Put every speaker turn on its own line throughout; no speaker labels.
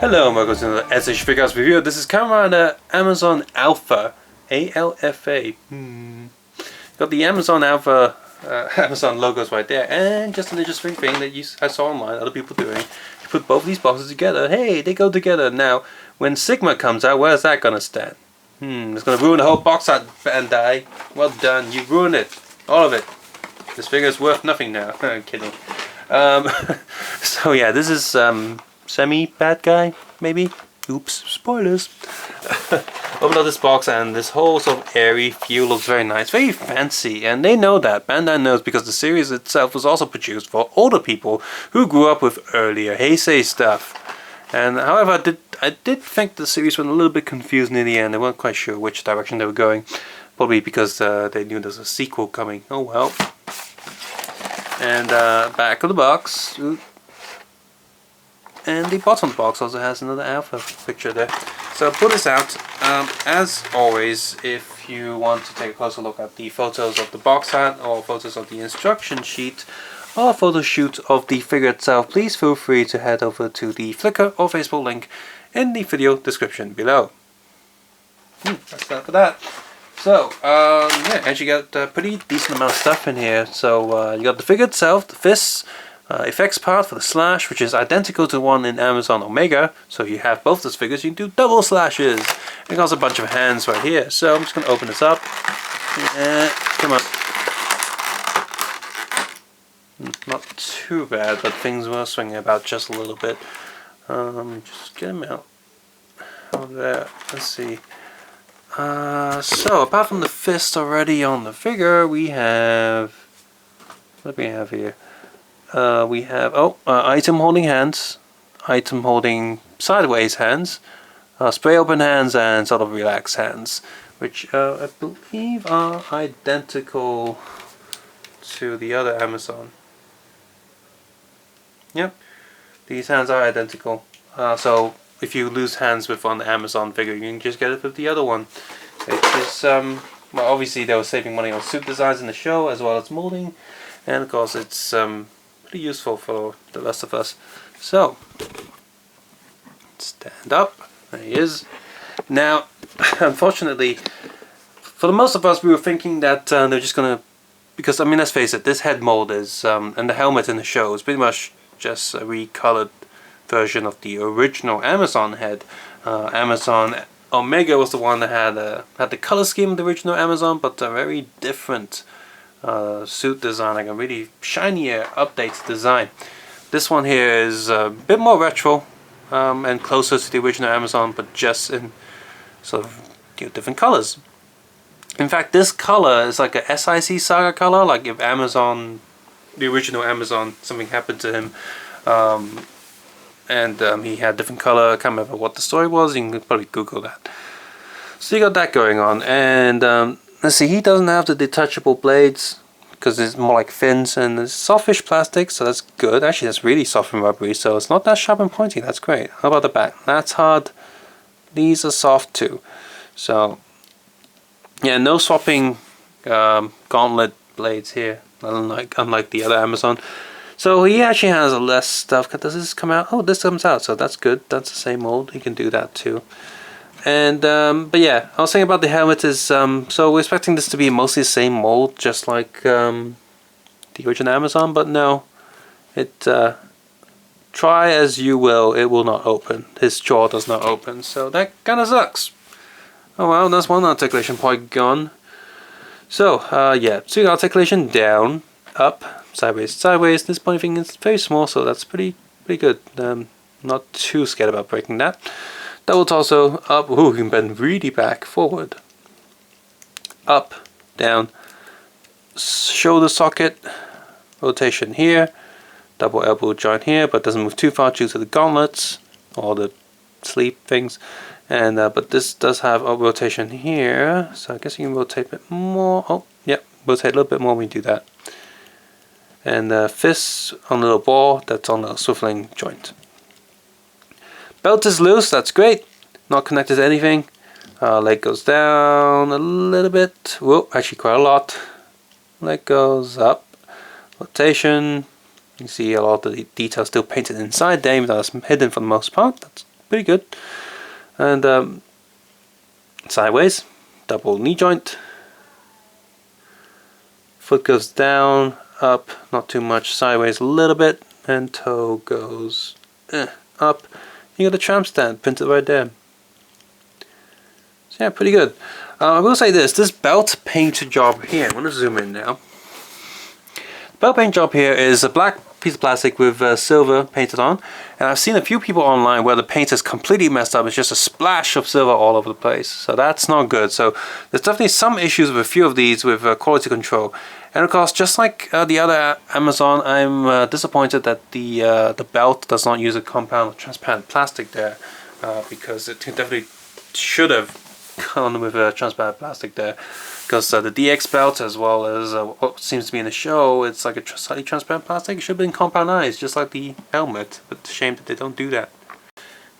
Hello and welcome to the SH Figuarts review. This is Kamen, the Amazon Alfa. A-L-F-A. Got the Amazon Alpha, Amazon logos right there. And just an interesting thing that I saw online, other people doing. You put both these boxes together. Hey, they go together. Now, when Sigma comes out, where's that going to stand? It's going to ruin the whole box art, Bandai. Well done. You ruined it. All of it. This figure is worth nothing now. I'm kidding. So yeah, this is semi-bad guy, maybe? Oops, spoilers. Open up this box and this whole sort of airy feel looks very nice, very fancy, and they know that. Bandai knows because the series itself was also produced for older people who grew up with earlier Heisei stuff. And however, I did think the series went a little bit confused near the end. They weren't quite sure which direction they were going. Probably because they knew there's a sequel coming. Oh well. And back of the box. And the bottom box also has another Alpha picture there. So I'll pull this out. As always, if you want to take a closer look at the photos of the box art or photos of the instruction sheet or photo shoot of the figure itself, please feel free to head over to the Flickr or Facebook link in the video description below. That's that for that. So, yeah, actually got a pretty decent amount of stuff in here. So, you got the figure itself, the fists, effects part for the slash, which is identical to one in Amazon Omega. So if you have both those figures, you can do double slashes. It got a bunch of hands right here. So I'm just going to open this up. Come on. Not too bad, but things were swinging about just a little bit. Just get them out. Over there. Let's see. So apart from the fist already on the figure, we have, what do we have here? We have item holding hands, item holding sideways hands, spray open hands, and sort of relaxed hands, which I believe are identical to the other Amazon. Yep, these hands are identical. So if you lose hands with one Amazon figure, you can just get it with the other one. It is, well, obviously they were saving money on suit designs in the show as well as molding, and of course it's pretty useful for the rest of us. So, stand up. There he is. Now, unfortunately, for the most of us, we were thinking that they're just gonna, because I mean, let's face it, this head mold is, and the helmet in the show is pretty much just a recolored version of the original Amazon head. Amazon Omega was the one that had the color scheme of the original Amazon, but a very different suit design, like a really shinier, updated design. This one here is a bit more retro and closer to the original Amazon, but just in sort of different colors. In fact, this color is like a SIC Saga color, like if Amazon, the original Amazon, something happened to him and he had different color. I can't remember what the story was. You can probably Google that. So you got that going on, and let's see, he doesn't have the detachable blades because it's more like fins, and it's softish plastic, so that's good. Actually, that's really soft and rubbery, so it's not that sharp and pointy. That's great. How about the back? That's hard. These are soft too. So yeah, no swapping gauntlet blades here, unlike the other Amazon. So he actually has a less stuff. Does this come out? Oh, this comes out, so that's good. That's the same mold. He can do that too. And but yeah, I was saying about the helmet is so we're expecting this to be mostly the same mold, just like the original Amazon, but no, it try as you will, it will not open. His jaw does not open, so that kind of sucks. Oh well, that's one articulation point gone. So yeah, so you got articulation down, up, sideways, sideways. This pointy thing is very small, so that's pretty good. Not too scared about breaking that. Double torso, up, ooh, you can bend really back, forward, up, down, shoulder socket, rotation here, double elbow joint here, but doesn't move too far due to the gauntlets, or the sleeve things, and but this does have a rotation here, so I guess you can rotate a bit more. Oh, yep, rotate a little bit more when you do that. And fists on a little ball, that's on a swiveling joint. Belt is loose, that's great. Not connected to anything. Leg goes down a little bit. Whoa, actually quite a lot. Leg goes up. Rotation. You see a lot of the details still painted inside there, even though it's hidden for the most part. That's pretty good. And sideways, double knee joint. Foot goes down, up, not too much, sideways a little bit, and toe goes up. You got the tramp stand printed right there. So yeah, pretty good. I will say this belt paint job here, I'm going to zoom in now. The belt paint job here is a black piece of plastic with silver painted on, and I've seen a few people online where the paint is completely messed up. It's just a splash of silver all over the place, so that's not good. So there's definitely some issues with a few of these with quality control. And of course, just like the other Amazon, I'm disappointed that the belt does not use a compound or transparent plastic there, because it definitely should have gone with a transparent plastic there. Because the DX belt, as well as what seems to be in the show, it's like a slightly transparent plastic. It should have been compoundized, just like the helmet. But it's a shame that they don't do that.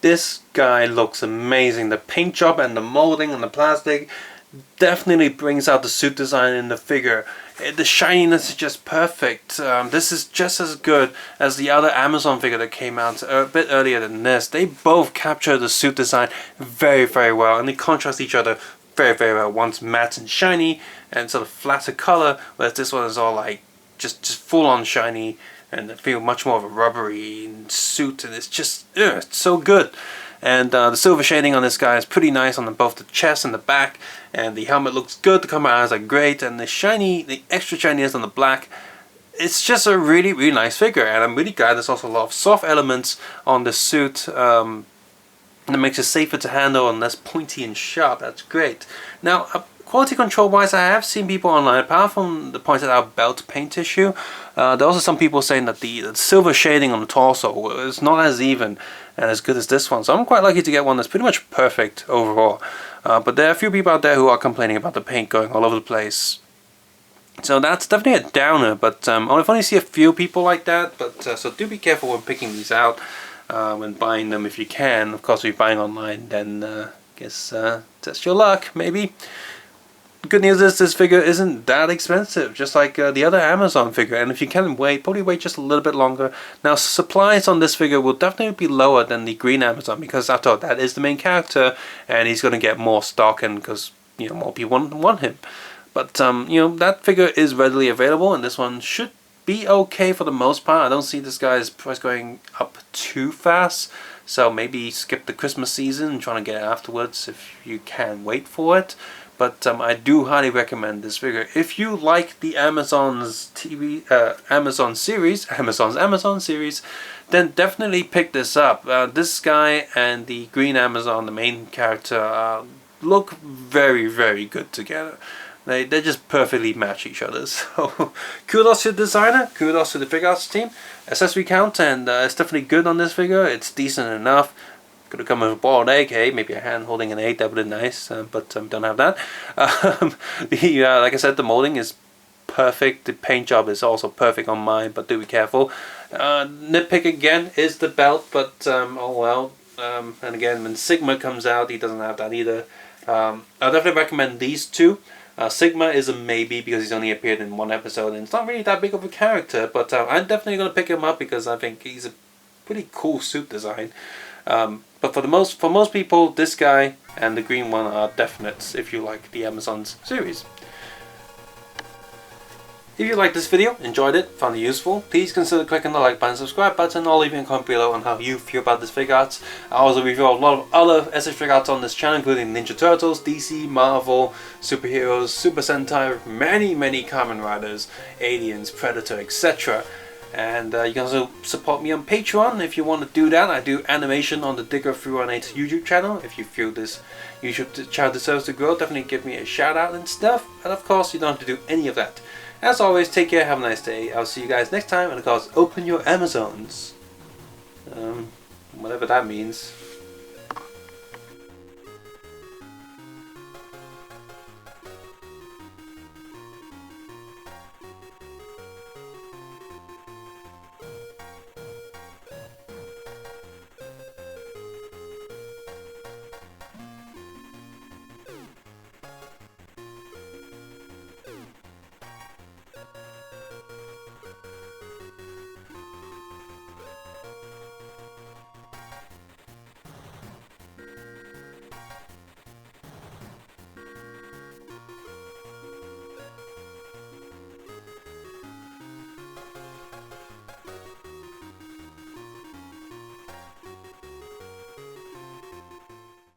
This guy looks amazing. The paint job and the molding and the plastic definitely brings out the suit design in the figure. The shininess is just perfect. This is just as good as the other Amazon figure that came out a bit earlier than this. They both capture the suit design very, very well, and they contrast each other very, very well. One's matte and shiny and sort of flatter color, whereas this one is all like just full on shiny and I feel much more of a rubbery suit, and it's just it's so good. And the silver shading on this guy is pretty nice on both the chest and the back, and the helmet looks good, the combat eyes are great, and the extra shininess on the black, it's just a really, really nice figure. And I'm really glad there's also a lot of soft elements on the suit that makes it safer to handle and less pointy and sharp. That's great. Now, quality control wise, I have seen people online, apart from the pointed out belt paint issue, there are also some people saying that the silver shading on the torso is not as even and as good as this one. So I'm quite lucky to get one that's pretty much perfect overall. But there are a few people out there who are complaining about the paint going all over the place. So that's definitely a downer, but I've only seen a few people like that. But so do be careful when picking these out. When buying them if you can. Of course, if you're buying online, then guess test your luck, maybe. Good news is this figure isn't that expensive, just like the other Amazon figure, and if you can wait, probably wait just a little bit longer. Now, supplies on this figure will definitely be lower than the green Amazon, because after all, that is the main character, and he's going to get more stock, and because more people want him. But that figure is readily available, and this one should be okay for the most part. I don't see this guy's price going up too fast, so maybe skip the Christmas season and trying to get it afterwards if you can wait for it. But I do highly recommend this figure. If you like the Amazon's Amazon series, then definitely pick this up. This guy and the green Amazon, the main character, look very, very good together. They just perfectly match each other. So kudos to the designer, kudos to the Figuarts team. Accessory count, and it's definitely good on this figure. It's decent enough. Could have come with a boiled egg, hey, maybe a hand holding an egg, that would have been nice, but don't have that. Like I said, the molding is perfect. The paint job is also perfect on mine, but do be careful. Nitpick again is the belt, but oh well. And again, when Sigma comes out, he doesn't have that either. I definitely recommend these two. Sigma is a maybe because he's only appeared in one episode and it's not really that big of a character, but I'm definitely going to pick him up because I think he's a pretty cool suit design. But for most people, this guy and the green one are definites if you like the Amazon's series. If you liked this video, enjoyed it, found it useful, please consider clicking the like button, subscribe button, or leaving a comment below on how you feel about this Figuarts. I also review a lot of other SS Figuarts on this channel, including Ninja Turtles, DC, Marvel, superheroes, Super Sentai, many Kamen Riders, Aliens, Predator, etc. And you can also support me on Patreon if you want to do that. I do animation on the Digger318 YouTube channel. If you feel this YouTube channel deserves to grow, definitely give me a shout out and stuff. And of course, you don't have to do any of that. As always, take care, have a nice day. I'll see you guys next time, and of course, open your Amazons. Whatever that means.